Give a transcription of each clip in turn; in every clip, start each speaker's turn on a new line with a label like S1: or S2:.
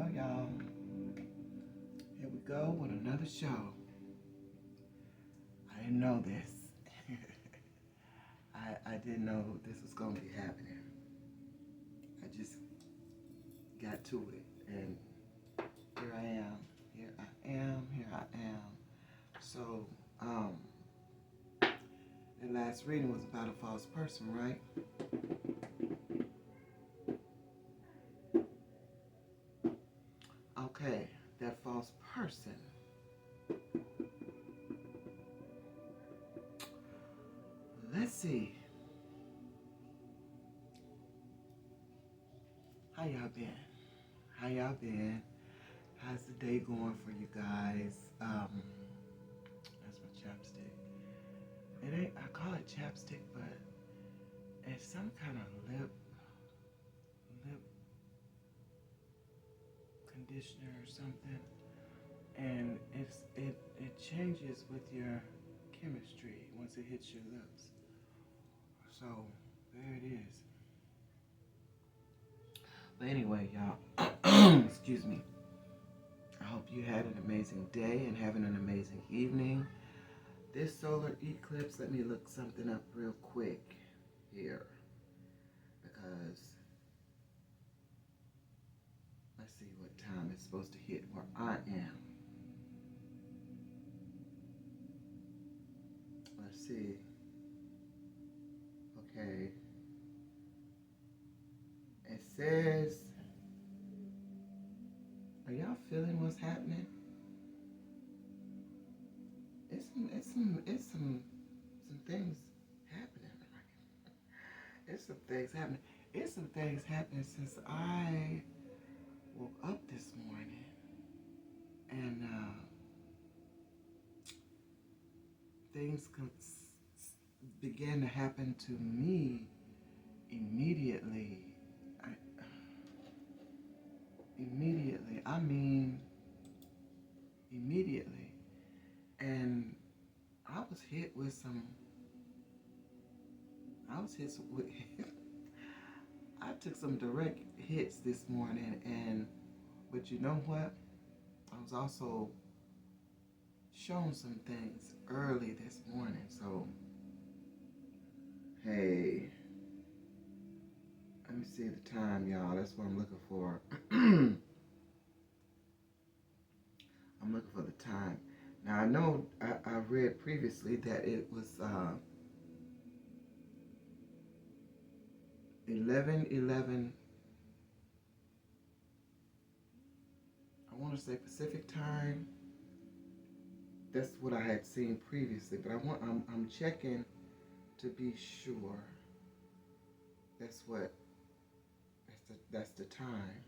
S1: Well, y'all, here we go with another show. I didn't know this. I didn't know this was going to be happening. I just got to it, and here I am. Here I am. Here I am. So, the last reading was about a false person, right? Okay, that false person. Let's see. How y'all been? How y'all been? How's the day going for you guys? That's my chapstick. It ain't, I call it chapstick, but it's some kind of lip conditioner or something. And it changes with your chemistry once it hits your lips. So there it is. But anyway, y'all, excuse me. I hope you had an amazing day and having an amazing evening. This solar eclipse, let me look something up real quick here. Because let's see what time it's supposed to hit where I am. Let's see. Okay. It says, are y'all feeling what's happening? It's some things happening. It's some things happening. It's some things happening since I woke up this morning, and things began to happen to me immediately. I mean, immediately. And I was hit with I took some direct hits this morning, but you know what? I was also shown some things early this morning, so, hey, let me see the time, y'all. That's what I'm looking for. I'm looking for the time. Now, I know I read previously that it was 11:11. I want to say Pacific time. That's what I had seen previously, but I'm checking to be sure. That's the time,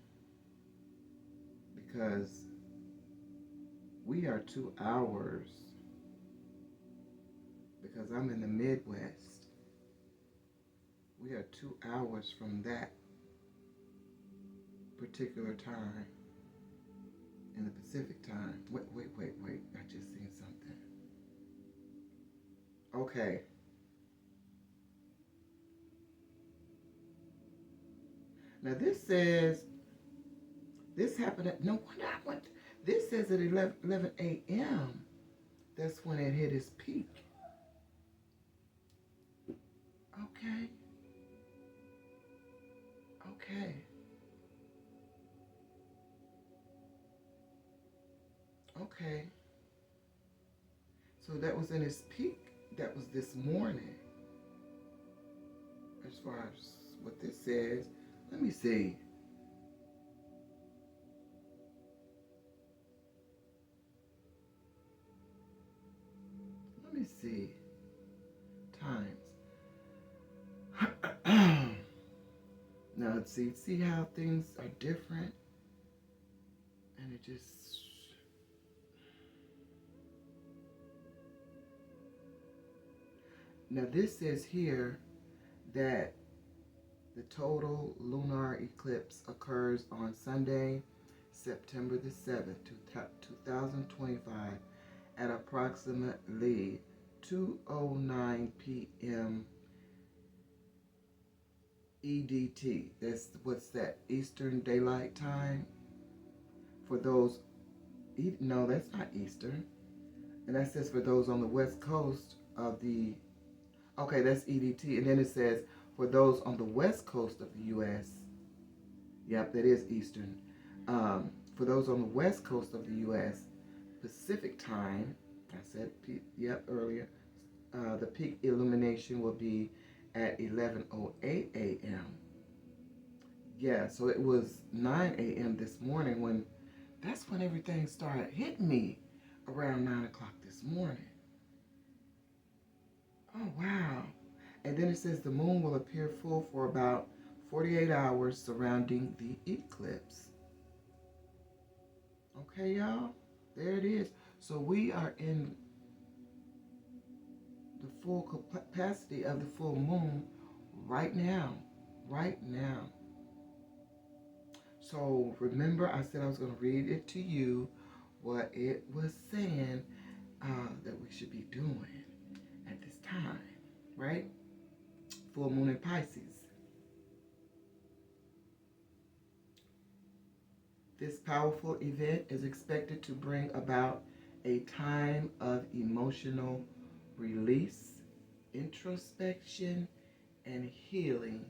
S1: because we are 2 hours, because I'm in the Midwest. We are 2 hours from that particular time in the Pacific time. Wait. I just seen something. Okay. Now this says, this happened at, no wonder I went, this says at 11 a.m. That's when it hit its peak. Okay. So that was in its peak. That was this morning. As far as what this says, let me see. Let me see. Times. Now let's see how things are different, and it just, now this says here that the total lunar eclipse occurs on Sunday, September the 7th, 2025 at approximately 2:09 p.m. EDT. What's that? Eastern Daylight Time. For those, no, that's not Eastern. And that says for those on the west coast of the, okay, that's EDT. And then it says for those on the west coast of the U.S., yep, that is Eastern. For those on the west coast of the U.S., Pacific time, I said, yep, earlier, the peak illumination will be at 11:08 a.m. Yeah, so it was 9 a.m. this morning when that's when everything started hitting me around 9 o'clock this morning. Oh, wow. And then it says the moon will appear full for about 48 hours surrounding the eclipse. Okay, y'all? There it is. So we are in the full capacity of the full moon right now. Right now. So remember, I said I was going to read it to you, what it was saying that we should be doing at this time, right? Full moon in Pisces. This powerful event is expected to bring about a time of emotional release, introspection, and healing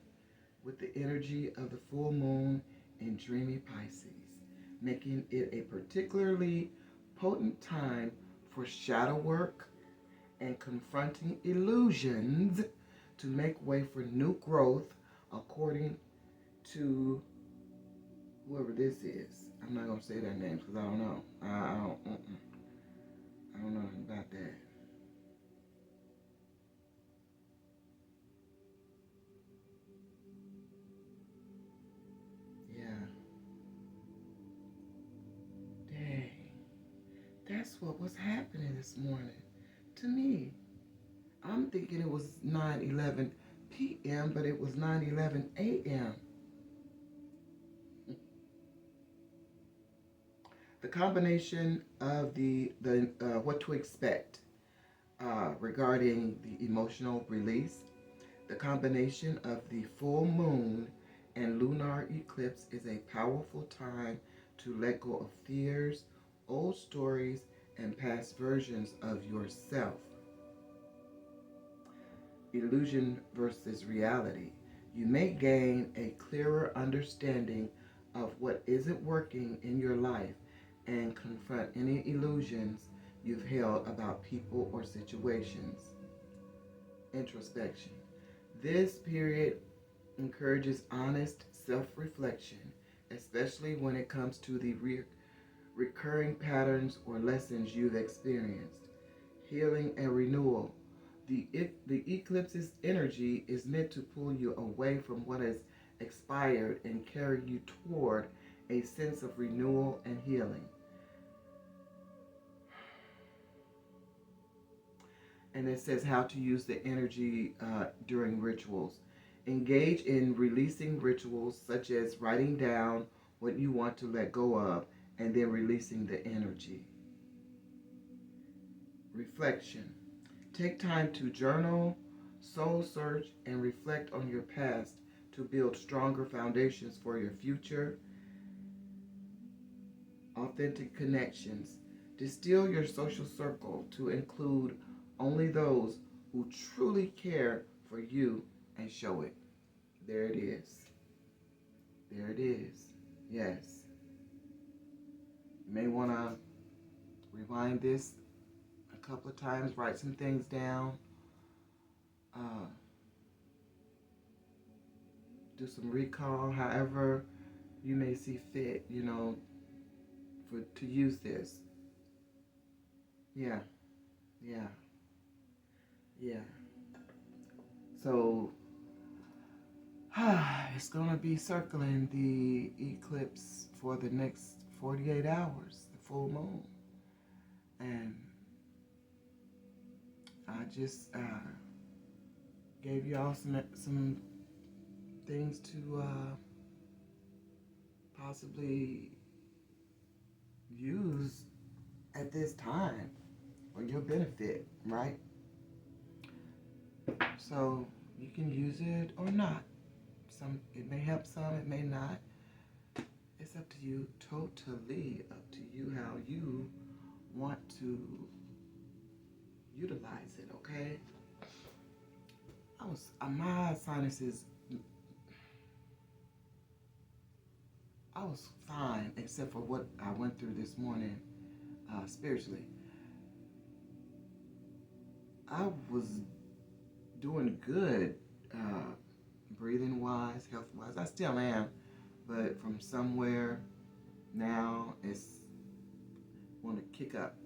S1: with the energy of the full moon in dreamy Pisces, making it a particularly potent time for shadow work and confronting illusions to make way for new growth, according to whoever this is. I'm not going to say their names because I don't know. I don't know nothing about that. Yeah. Dang. That's what was happening this morning to me. I'm thinking it was 9:11 p.m., but it was 9:11 a.m. The combination of the what to expect regarding the emotional release, the combination of the full moon and lunar eclipse is a powerful time to let go of fears, old stories, and past versions of yourself. Illusion versus reality. You may gain a clearer understanding of what isn't working in your life and confront any illusions you've held about people or situations. Introspection. This period encourages honest self-reflection, especially when it comes to the recurring patterns or lessons you've experienced. Healing and renewal. The eclipse's energy is meant to pull you away from what has expired and carry you toward a sense of renewal and healing. And it says how to use the energy during rituals. Engage in releasing rituals such as writing down what you want to let go of and then releasing the energy. Reflection. Take time to journal, soul search, and reflect on your past to build stronger foundations for your future. Authentic connections. Distill your social circle to include only those who truly care for you and show it. There it is. There it is. Yes. You may want to rewind this a couple of times, write some things down, do some recall, however you may see fit, to use this. Yeah, yeah, yeah. So, it's going to be circling the eclipse for the next 48 hours, the full moon. And I just gave y'all some things to possibly use at this time for your benefit, right? So you can use it or not. It may help some, it may not. It's up to you, totally up to you how you want to utilize it, okay? My sinuses, I was fine except for what I went through this morning spiritually. I was doing good, breathing wise, health wise. I still am, but from somewhere now it's want to kick up.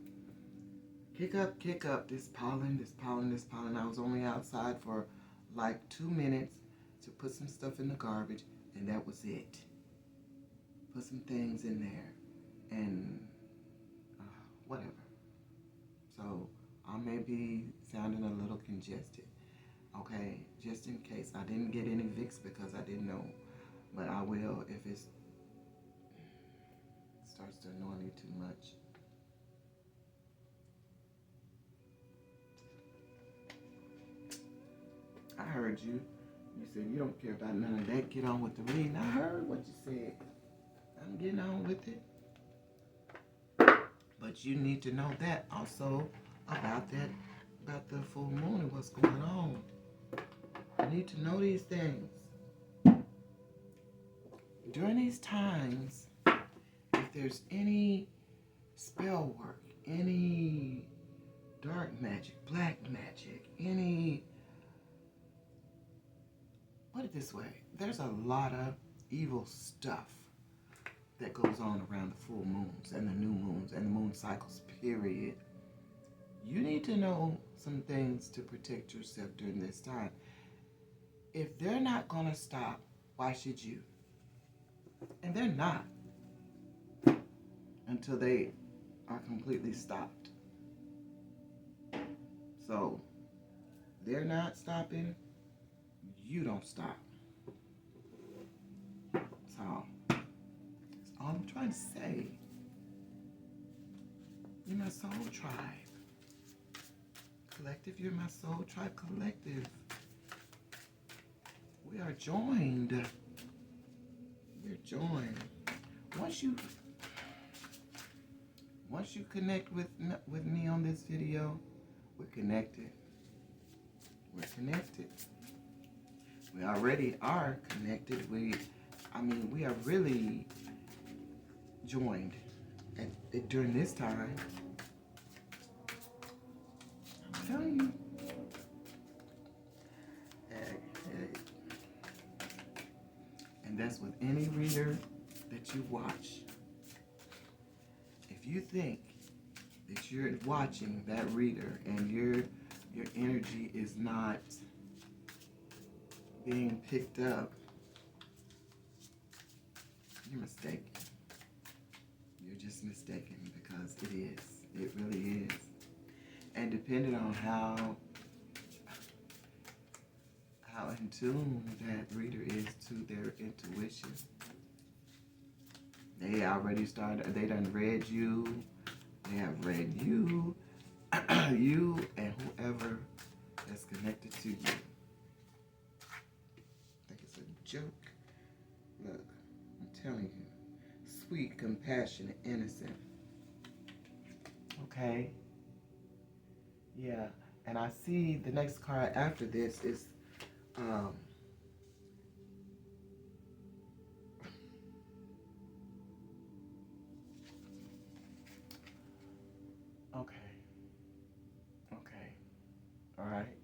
S1: Kick up, this pollen. I was only outside for like 2 minutes to put some stuff in the garbage, and that was it. Put some things in there, and whatever. So I may be sounding a little congested, okay? Just in case. I didn't get any Vicks because I didn't know, but I will if it starts to annoy me too much. I heard you. You said you don't care about none of that. Get on with the reading. I heard what you said. I'm getting on with it. But you need to know that also about the full moon and what's going on. You need to know these things. During these times, if there's any spell work, any dark magic, black magic, any, put it this way, there's a lot of evil stuff that goes on around the full moons and the new moons and the moon cycles, period. You need to know some things to protect yourself during this time. If they're not going to stop, why should you? And they're not until they are completely stopped. So, they're not stopping, you don't stop. So, that's all I'm trying to say. You're my soul tribe. Collective, you're my soul tribe collective. We are joined. We're joined. Once you connect with me on this video, we're connected. We're connected. We already are connected. We are really joined during this time. I'm telling you. And that's with any reader that you watch. If you think that you're watching that reader and your energy is not being picked up, you're mistaken. You're just mistaken, because it is. It really is. And depending on how in tune that reader is to their intuition, they already started, they done read you, they have read you, you and whoever that's connected to you. I think it's a joke. Look, I'm telling you, sweet, compassionate, innocent. Okay? Yeah, and I see the next card after this is, okay, all right.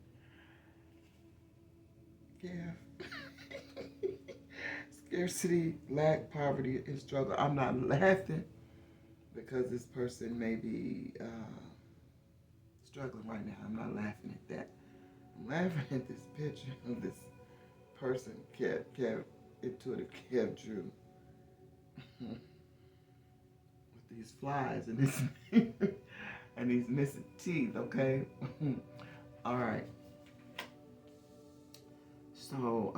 S1: Yeah. Scarcity, lack, poverty, and struggle. I'm not laughing because this person may be struggling right now. I'm not laughing at that. I'm laughing at this picture of this person, intuitive Kev drew, with these flies and this and these missing teeth. Okay. All right. So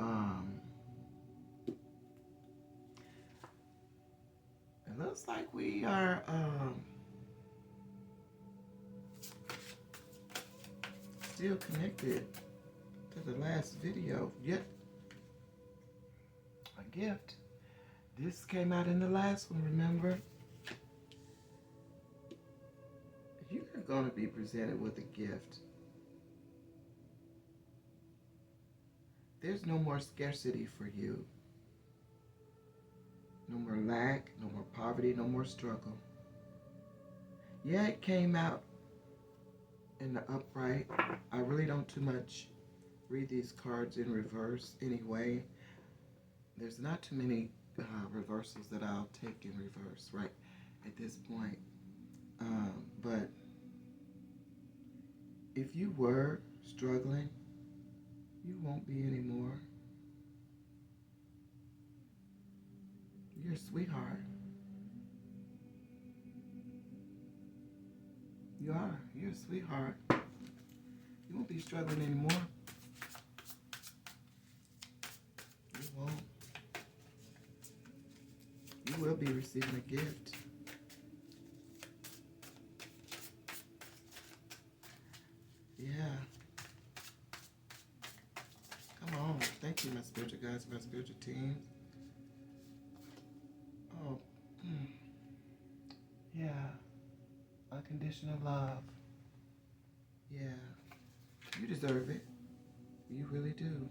S1: it looks like we are still connected to the last video. Yet a gift This came out in the last one, remember? You're going to be presented with a gift. There's no more scarcity for you. No more lack, no more poverty, no more struggle. Yeah, it came out in the upright. I really don't too much read these cards in reverse anyway. There's not too many reversals that I'll take in reverse right at this point. But if you were struggling, you won't be anymore. You're a sweetheart. You are. You're a sweetheart. You won't be struggling anymore. You won't. You will be receiving a gift. Yeah. Come on. Thank you, my spiritual guides, my spiritual teams. Oh. Yeah. Unconditional love. Yeah. You deserve it. You really do.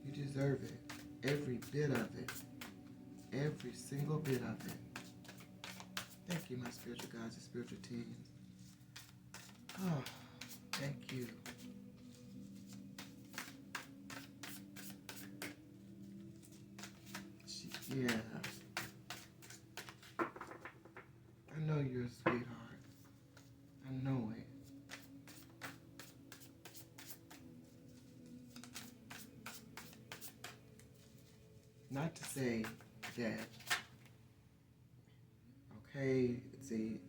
S1: You deserve it. Every bit of it. Every single bit of it. Thank you, my spiritual guides and spiritual teams. Oh, thank you. Yeah. I know you're a sweetheart. I know it. Not to say that, okay, see,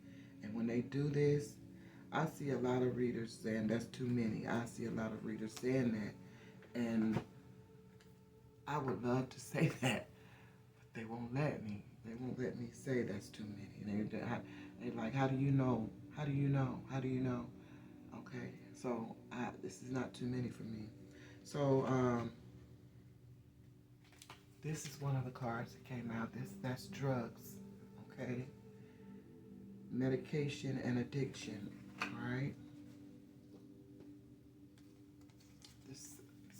S1: and when they do this, I see a lot of readers saying that's too many. I see a lot of readers saying that, and I would love to say that, but they won't let me. They won't let me say that's too many. They're like, how do you know? How do you know? How do you know? Okay, so this is not too many for me. So this is one of the cards that came out. That's drugs. Okay, medication and addiction. All right.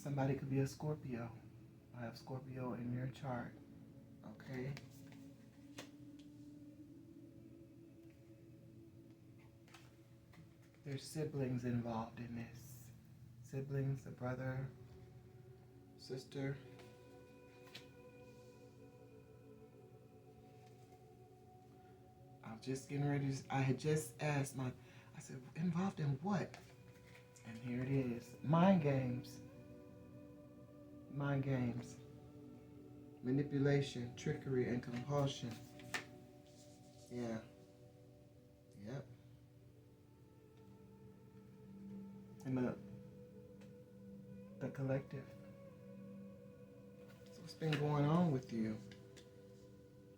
S1: Somebody could be a Scorpio. I have Scorpio in your chart. Okay. There's siblings involved in this. Siblings, a brother, sister. I was just getting ready to, I had just asked I said, involved in what? And here it is. Mind games. Mind games. Manipulation, trickery, and compulsion. Yeah. Yep. And the collective. That's what's been going on with you.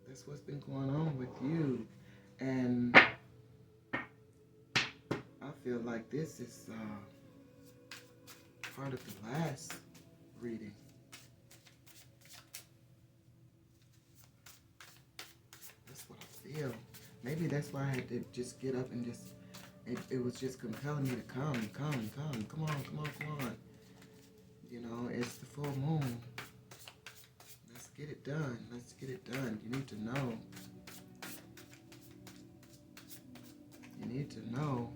S1: That's what's been going on with you. And I feel like this is part of the last reading. That's what I feel. Maybe that's why I had to just get up and just, it was just compelling me to come on. You know, it's the full moon. Let's get it done. Let's get it done. You need to know. You need to know.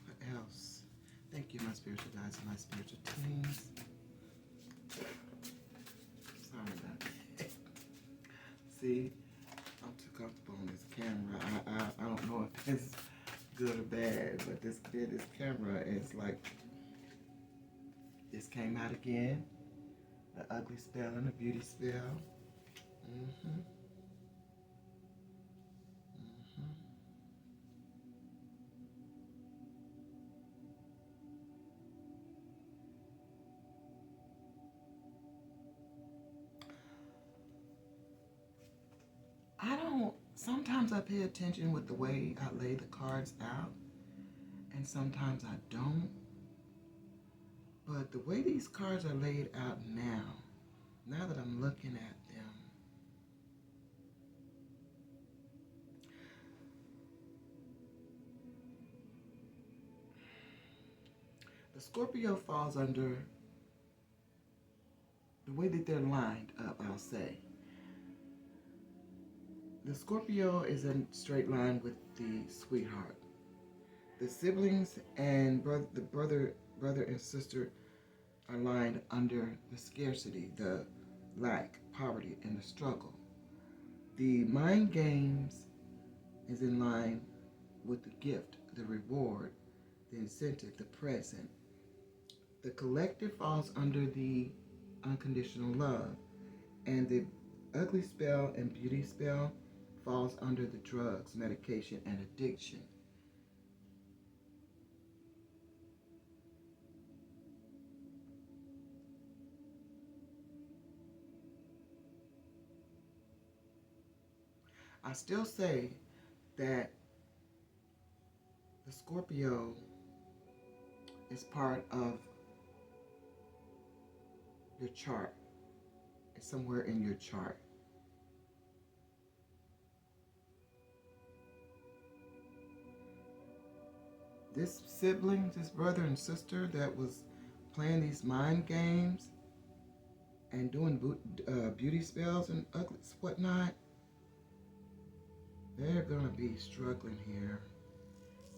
S1: What else? Thank you, my spiritual guides and my spiritual teams. Sorry about that. See? I'm too comfortable on this camera. I don't know if it's good or bad, but this camera is like, this came out again. The ugly spell and the beauty spell. Mm-hmm. Sometimes I pay attention with the way I lay the cards out, and sometimes I don't. But the way these cards are laid out now that I'm looking at them, the Scorpio falls under the way that they're lined up, I'll say. The Scorpio is in straight line with the sweetheart. The siblings and the brother and sister are lined under the scarcity, the lack, poverty, and the struggle. The mind games is in line with the gift, the reward, the incentive, the present. The collective falls under the unconditional love, and the ugly spell and beauty spell falls under the drugs, medication, and addiction. I still say that the Scorpio is part of your chart. It's somewhere in your chart. This sibling, this brother and sister that was playing these mind games and doing beauty spells and ugly whatnot, they're gonna be struggling here.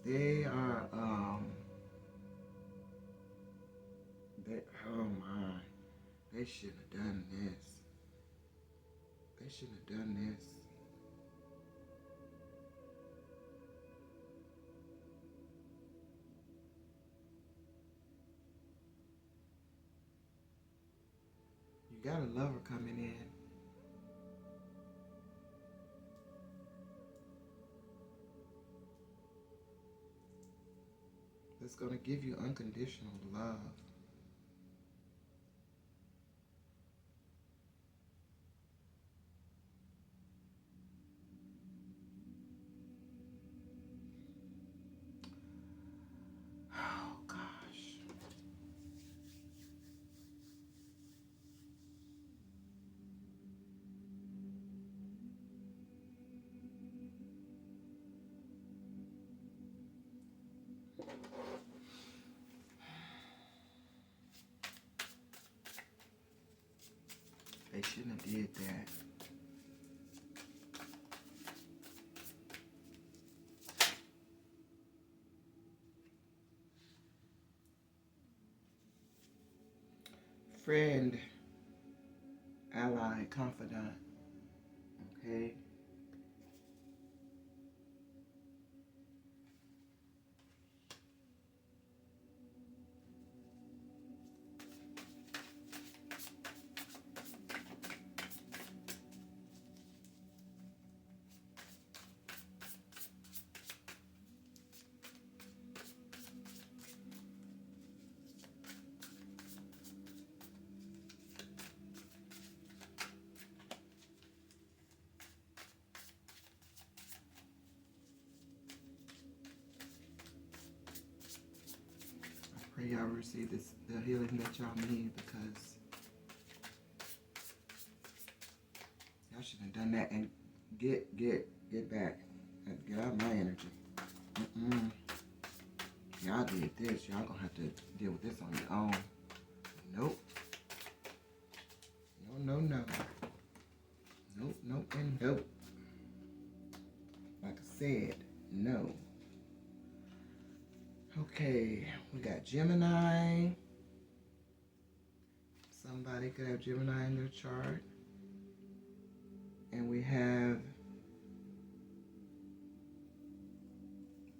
S1: They are, oh my, they shouldn't have done this. They shouldn't have done this. You got a lover coming in. That's going to give you unconditional love. Oh, gosh. They shouldn't have did that. Friend, ally, confidant, okay? Pray y'all receive the healing that y'all need, because y'all shouldn't have done that. And get back. Get out of my energy. Y'all did this. Y'all gonna have to deal with this on your own. Nope. No. Nope, and nope. Like I said, no. Okay, we got Gemini. Somebody could have Gemini in their chart. And we have,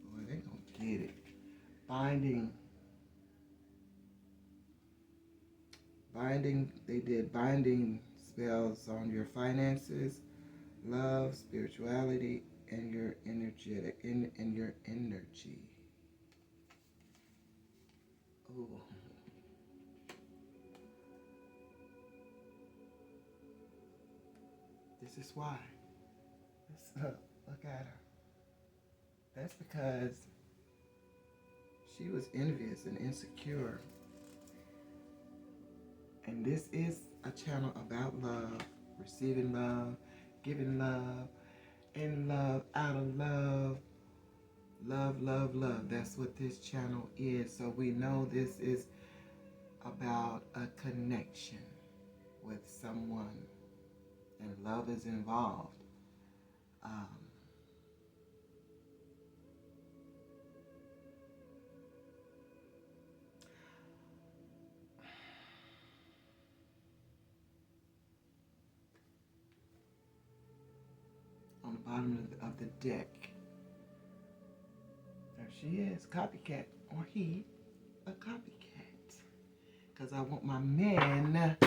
S1: boy, they gonna get it. Binding, they did binding spells on your finances, love, spirituality, and your energetic, in your energy. Ooh. This is why. Look at her. That's because she was envious and insecure. And this is a channel about love, receiving love, giving love, in love, out of love. Love, love, love. That's what this channel is. So we know this is about a connection with someone, and love is involved. On the bottom of the deck, there she is, copycat, or he, a copycat. Because I want my men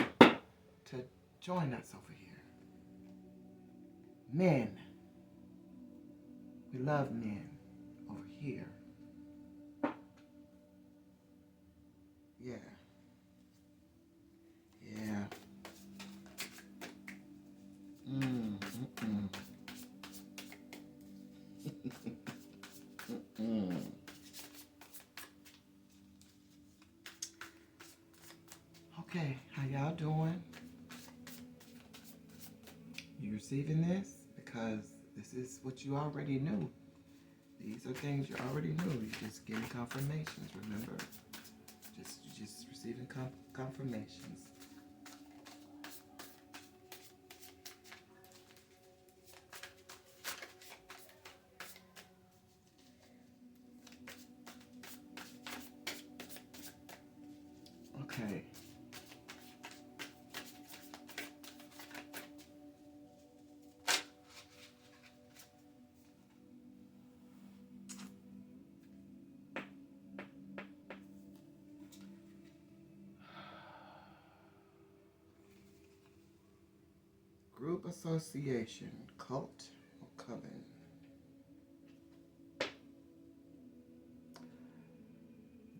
S1: to join us over here. Men. We love men over here. Yeah. Yeah. Okay, how y'all doing? You receiving this? Because this is what you already knew. These are things you already knew. You're just getting confirmations, remember? Just receiving confirmations. Okay. Group association, cult, or coven.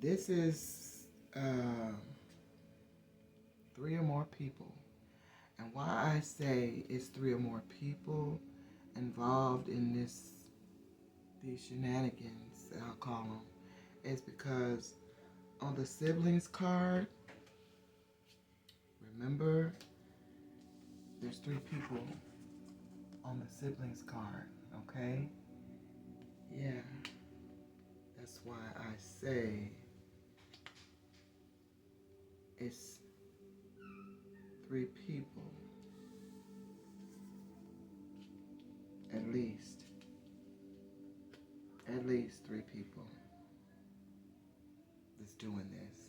S1: This is 3 or more people. And why I say it's 3 or more people involved in these shenanigans, I'll call them, is because on the siblings card, remember, there's 3 people on the siblings card, okay? Yeah, that's why I say it's 3 people, at least 3 people that's doing this.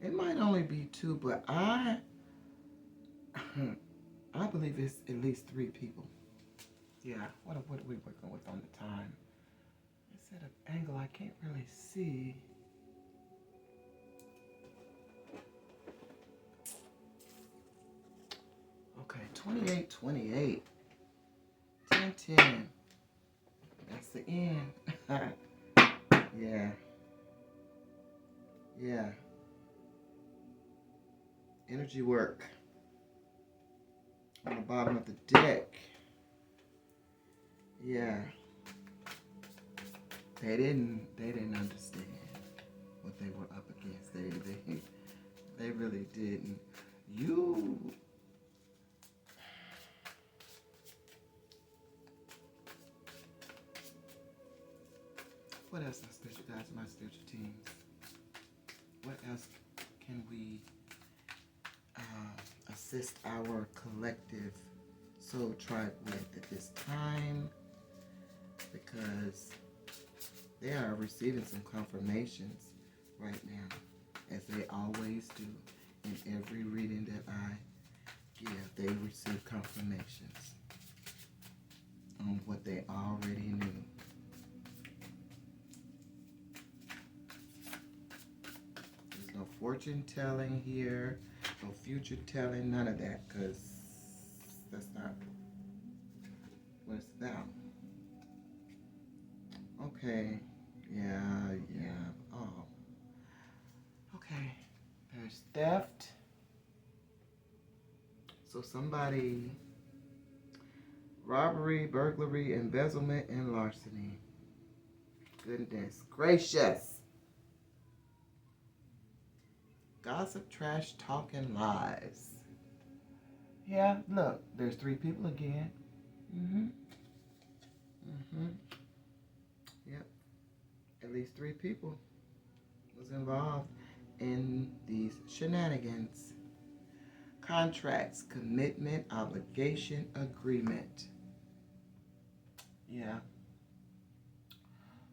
S1: It might only be 2, but I believe it's at least 3 people. Yeah, what are we working with on the time? It's at an angle I can't really see. Okay, 28, 10. That's the end. Yeah. Energy work. On the bottom of the deck. Yeah. They didn't understand what they were up against. They really didn't. What else, my spiritual guides, my spiritual team? What else can we assist our collective soul tribe with at this time? Because they are receiving some confirmations right now, as they always do in every reading that I give. They receive confirmations on what they already knew. There's no fortune telling here, no future telling, none of that, because that's not what it's about. Okay, yeah, oh. Okay, there's theft. So somebody robbery, burglary, embezzlement, and larceny. Goodness gracious. Gossip, trash, talk, and lies. Yeah, look, there's 3 people again. Yep. At least 3 people was involved in these shenanigans. Contracts, commitment, obligation, agreement. Yeah.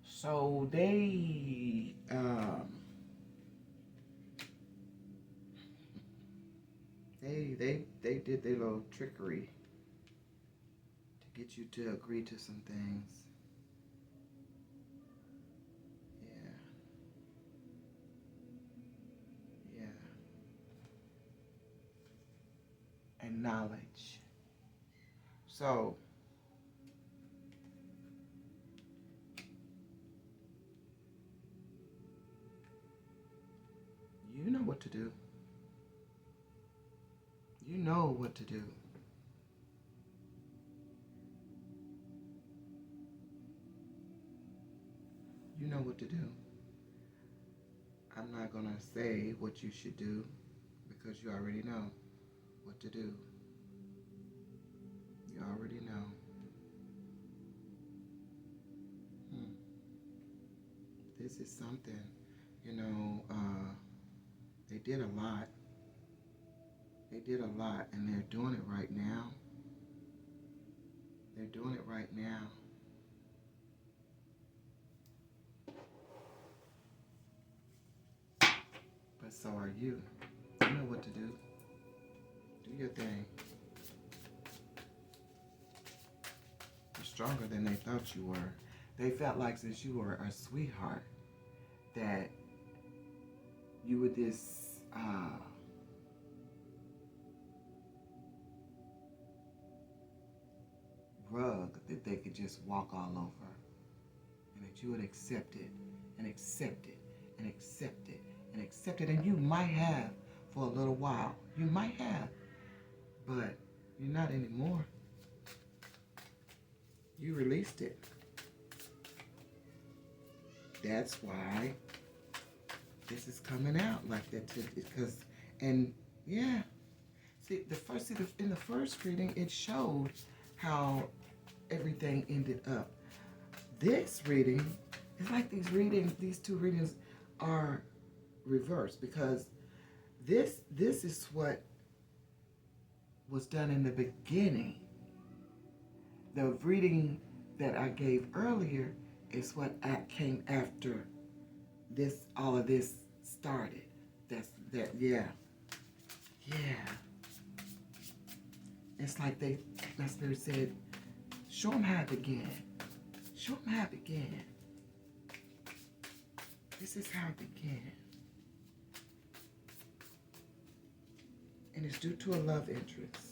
S1: So they did their little trickery to get you to agree to some things. Yeah. And knowledge. So you know what to do. You know what to do. You know what to do. I'm not going to say what you should do because you already know what to do. You already know. This is something, they did a lot. They did a lot, and they're doing it right now. They're doing it right now. But so are you. You know what to do. Do your thing. You're stronger than they thought you were. They felt like since you were a sweetheart, that you were this rug that they could just walk all over, and that you would accept it and accept it and accept it and accept it, and you might have for a little while. You might have, but you're not anymore. You released it. That's why this is coming out like that, because, and yeah. See, in the first reading, it showed how everything ended up. This reading, it's like these 2 readings are reversed, because this is what was done in the beginning. The reading that I gave earlier is what came after this. All of this started. Yeah. It's like my spirit said, show them how it began. Show them how it began. This is how it began. And it's due to a love interest.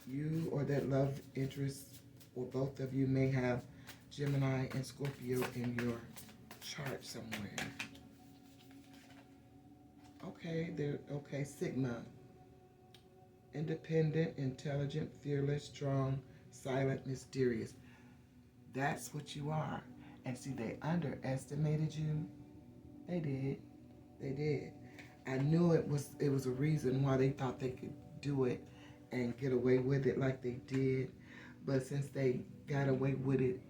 S1: You or that love interest, or both of you, may have Gemini and Scorpio in your chart somewhere. Okay, Sigma. Independent, intelligent, fearless, strong, silent, mysterious. That's what you are. And see, they underestimated you. They did. I knew it was a reason why they thought they could do it and get away with it like they did. But since they got away with it,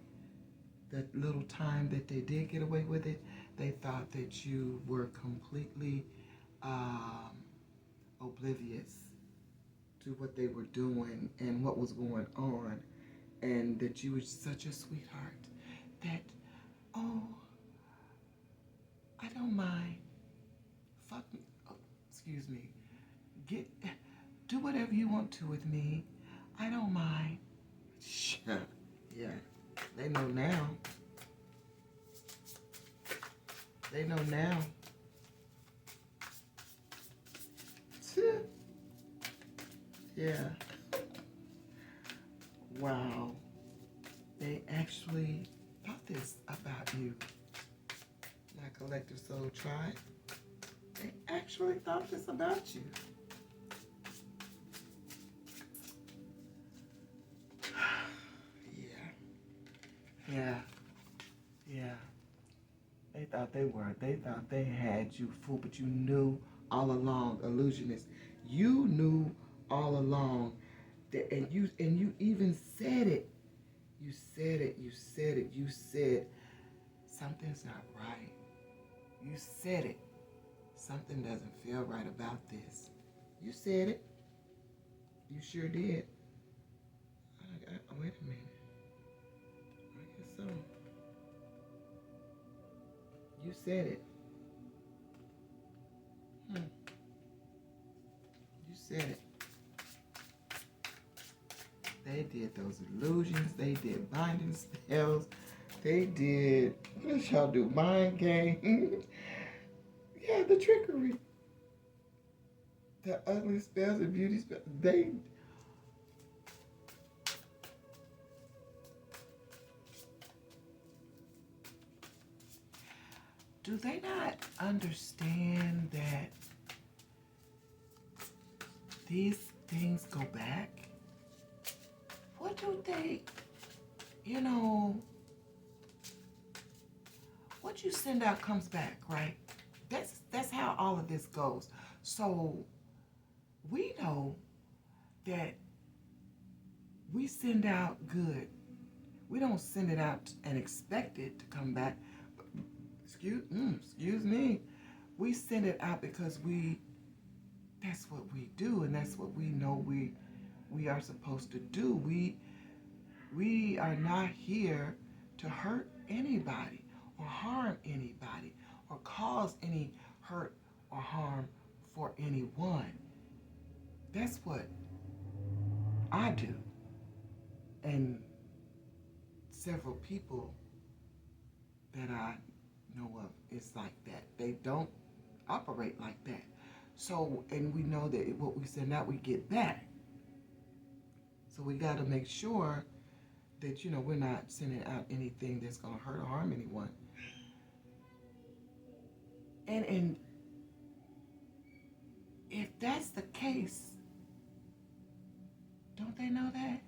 S1: the little time that they did get away with it, they thought that you were completely oblivious to what they were doing and what was going on, and that you were such a sweetheart that, oh, I don't mind. Fuck me. Oh, excuse me. Do whatever you want to with me. I don't mind. Yeah. They know now. They know now. Yeah. Wow. They actually thought this about you. My collective soul tribe. They actually thought this about you. they were. They thought they had you fooled, but you knew all along, illusionist. You knew all along that, and you even said it. You said it. You said it. You said something's not right. You said it. Something doesn't feel right about this. You said it. You sure did. Wait a minute. I guess so. You said it. You said it. They did those illusions. They did binding spells. They did, what did y'all do? Mind game. Yeah, the trickery. The ugly spells, the beauty spells. Do they not understand that these things go back? What do they, what you send out comes back, right? That's how all of this goes. So we know that we send out good. We don't send it out and expect it to come back. Excuse me. We send it out because that's what we do, and that's what we know we are supposed to do. We are not here to hurt anybody or harm anybody or cause any hurt or harm for anyone. That's what I do. And several people that I know of, it's like that. They don't operate like that. So, and we know that what we send out, we get back. So we got to make sure that, we're not sending out anything that's going to hurt or harm anyone. And if that's the case, don't they know that?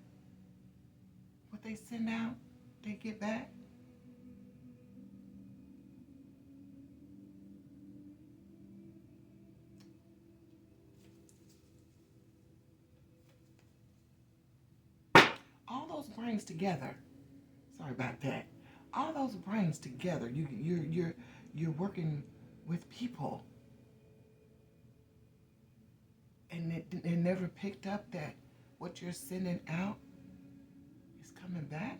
S1: What they send out, they get back? All those brains together. Sorry about that. All those brains together. You're working with people, and it never picked up that what you're sending out is coming back.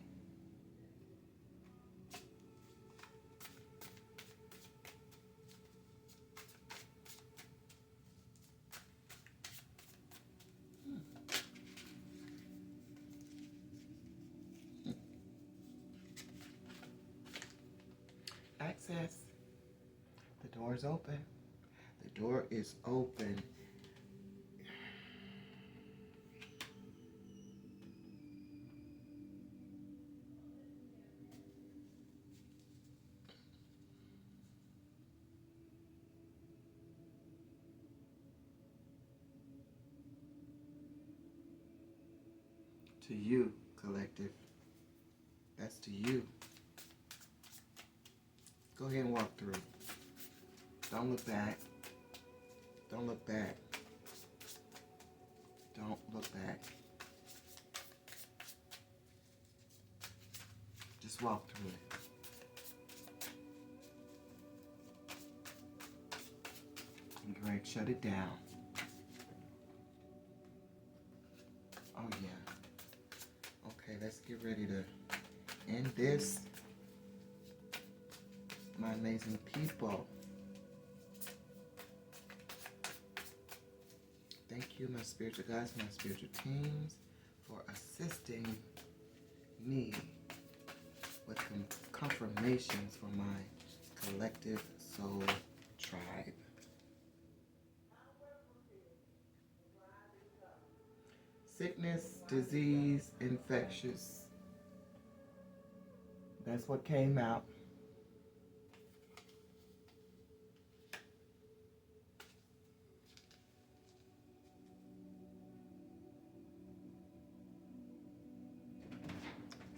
S1: Access. The door is open. The door is open. To you, collective. That's to you. Go ahead and walk through. Don't look back. Don't look back. Don't look back. Just walk through it. And Greg, shut it down. Oh yeah. Okay, let's get ready to end this. My amazing people. Thank you, my spiritual guides, my spiritual teams, for assisting me with confirmations for my collective soul tribe. Sickness, disease, infectious. That's what came out.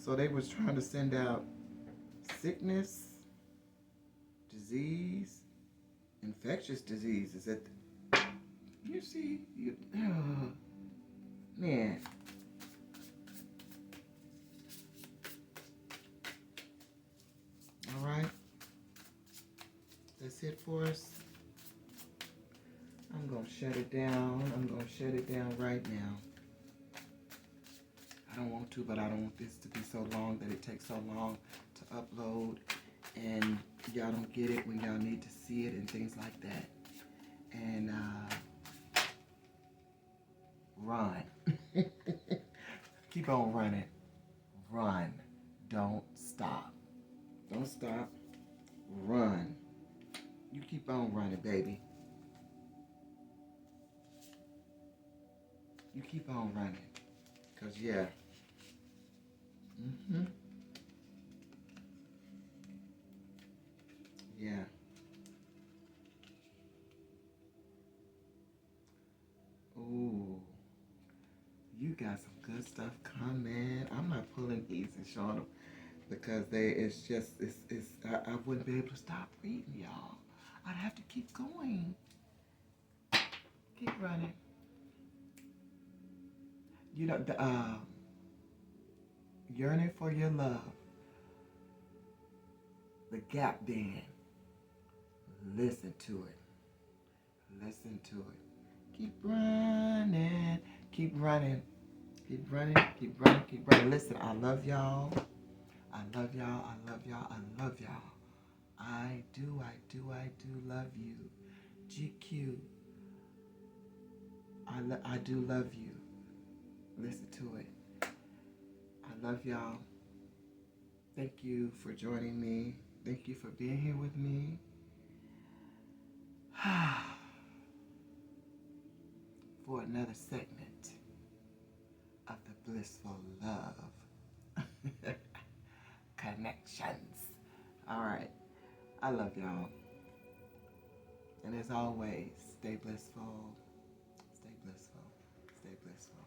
S1: So they was trying to send out sickness, disease, infectious disease is at you see, man. All right. That's it for us. I'm going to shut it down. I'm going to shut it down right now. I don't want to, but I don't want this to be so long that it takes so long to upload. And y'all don't get it when y'all need to see it and things like that. And run. Keep on running. Run. Don't stop. Don't stop. Run. You keep on running, baby. You keep on running. Because, yeah. Yeah. Ooh. You got some good stuff coming. I'm not pulling these and showing them because I wouldn't be able to stop reading, y'all. I'd have to keep going. Keep running. You know, the yearning for your love. The Gap Band. Listen to it. Listen to it. Keep running. Keep running. Keep running. Keep running. Keep running. Listen, I love y'all. I love y'all. I love y'all. I love y'all. I do love you. GQ. I do love you. Listen to it. I love y'all. Thank you for joining me. Thank you for being here with me. For another segment of the Blissful Love Connections. All right. I love y'all. And as always, stay blissful. Stay blissful. Stay blissful.